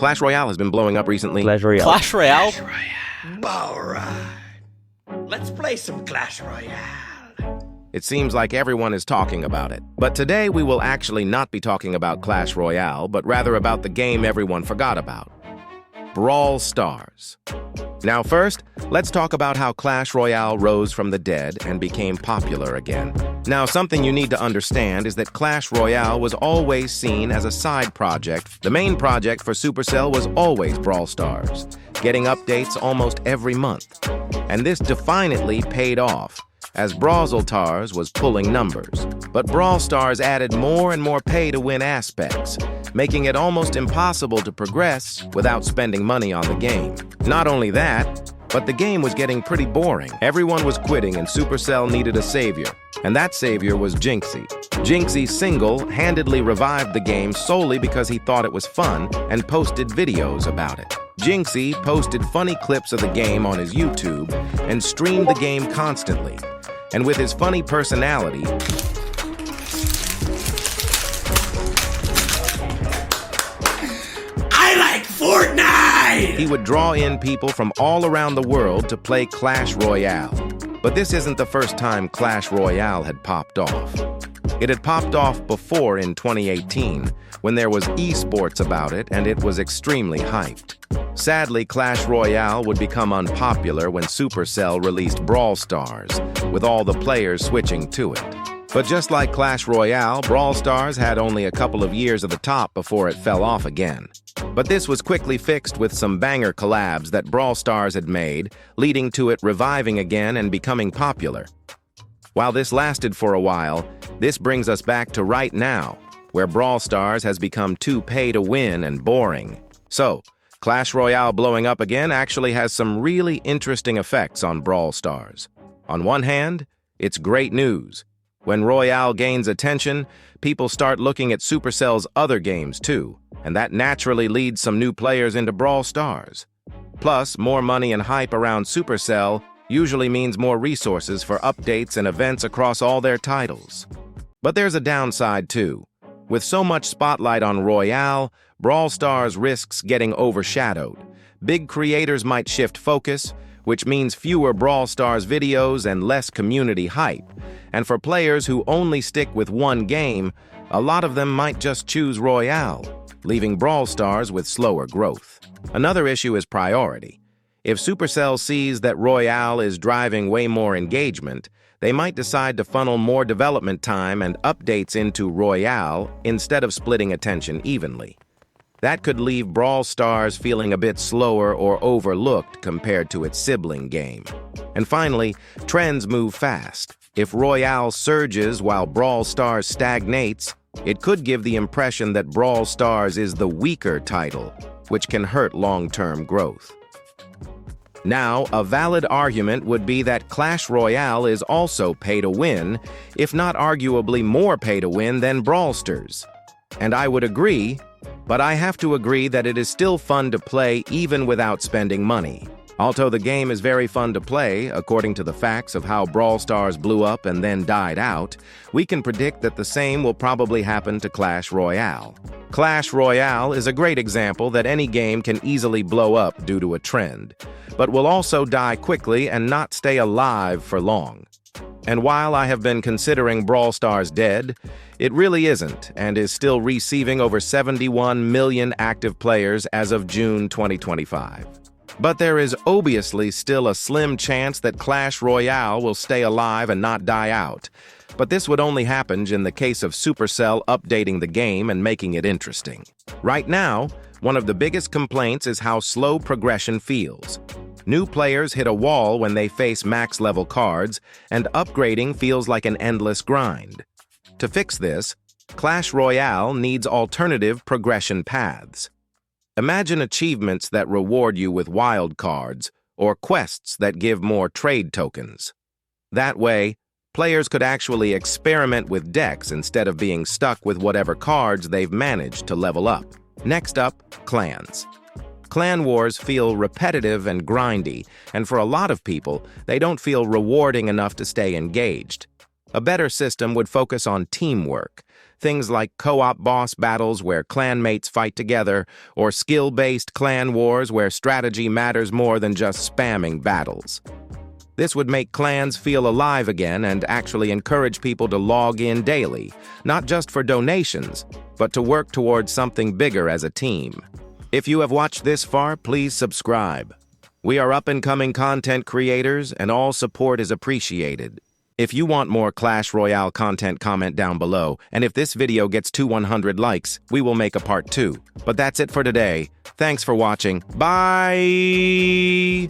Clash Royale has been blowing up recently. Clash Royale. Clash Royale? Alright. Let's play some Clash Royale. It seems like everyone is talking about it. But today we will actually not be talking about Clash Royale, but rather about the game everyone forgot about. Brawl Stars. Now first, let's talk about how Clash Royale rose from the dead and became popular again. Now, something you need to understand is that Clash Royale was always seen as a side project. The main project for Supercell was always Brawl Stars, getting updates almost every month. And this definitely paid off, as Brawl Stars was pulling numbers. But Brawl Stars added more and more pay-to-win aspects, making it almost impossible to progress without spending money on the game. Not only that, but the game was getting pretty boring. Everyone was quitting and Supercell needed a savior, and that savior was Jinxie. Jinxie single-handedly revived the game solely because he thought it was fun and posted videos about it. Jinxie posted funny clips of the game on his YouTube and streamed the game constantly. And with his funny personality, I like Fortnite! he would draw in people from all around the world to play Clash Royale. But this isn't the first time Clash Royale had popped off. It had popped off before in 2018, when there was esports about it and it was extremely hyped. Sadly, Clash Royale would become unpopular when Supercell released Brawl Stars, with all the players switching to it. But just like Clash Royale, Brawl Stars had only a couple of years at the top before it fell off again. But this was quickly fixed with some banger collabs that Brawl Stars had made, leading to it reviving again and becoming popular. While this lasted for a while, this brings us back to right now, where Brawl Stars has become too pay-to-win and boring. So, Clash Royale blowing up again actually has some really interesting effects on Brawl Stars. On one hand, it's great news. When Royale gains attention, people start looking at Supercell's other games too, and that naturally leads some new players into Brawl Stars. Plus, more money and hype around Supercell usually means more resources for updates and events across all their titles. But there's a downside too. With so much spotlight on Royale, Brawl Stars risks getting overshadowed. Big creators might shift focus, which means fewer Brawl Stars videos and less community hype. And for players who only stick with one game, a lot of them might just choose Royale, leaving Brawl Stars with slower growth. Another issue is priority. If Supercell sees that Royale is driving way more engagement, they might decide to funnel more development time and updates into Royale instead of splitting attention evenly. That could leave Brawl Stars feeling a bit slower or overlooked compared to its sibling game. And finally, trends move fast. If Royale surges while Brawl Stars stagnates, it could give the impression that Brawl Stars is the weaker title, which can hurt long-term growth. Now, a valid argument would be that Clash Royale is also pay-to-win, if not arguably more pay-to-win than Brawl Stars. And I would agree, but I have to agree that it is still fun to play even without spending money. Although the game is very fun to play, according to the facts of how Brawl Stars blew up and then died out, we can predict that the same will probably happen to Clash Royale. Clash Royale is a great example that any game can easily blow up due to a trend, but will also die quickly and not stay alive for long. And while I have been considering Brawl Stars dead, it really isn't and is still receiving over 71 million active players as of June 2025. But there is obviously still a slim chance that Clash Royale will stay alive and not die out. But this would only happen in the case of Supercell updating the game and making it interesting. Right now, one of the biggest complaints is how slow progression feels. New players hit a wall when they face max-level cards, and upgrading feels like an endless grind. To fix this, Clash Royale needs alternative progression paths. Imagine achievements that reward you with wild cards, or quests that give more trade tokens. That way, players could actually experiment with decks instead of being stuck with whatever cards they've managed to level up. Next up, clans. Clan wars feel repetitive and grindy, and for a lot of people, they don't feel rewarding enough to stay engaged. A better system would focus on teamwork. things like co-op boss battles where clanmates fight together, or skill-based clan wars where strategy matters more than just spamming battles. This would make clans feel alive again and actually encourage people to log in daily, not just for donations, but to work towards something bigger as a team. If you have watched this far, please subscribe. We are up-and-coming content creators, and all support is appreciated. If you want more Clash Royale content, comment down below, and if this video gets to 100 likes, we will make a part 2. But that's it for today. Thanks for watching. Bye!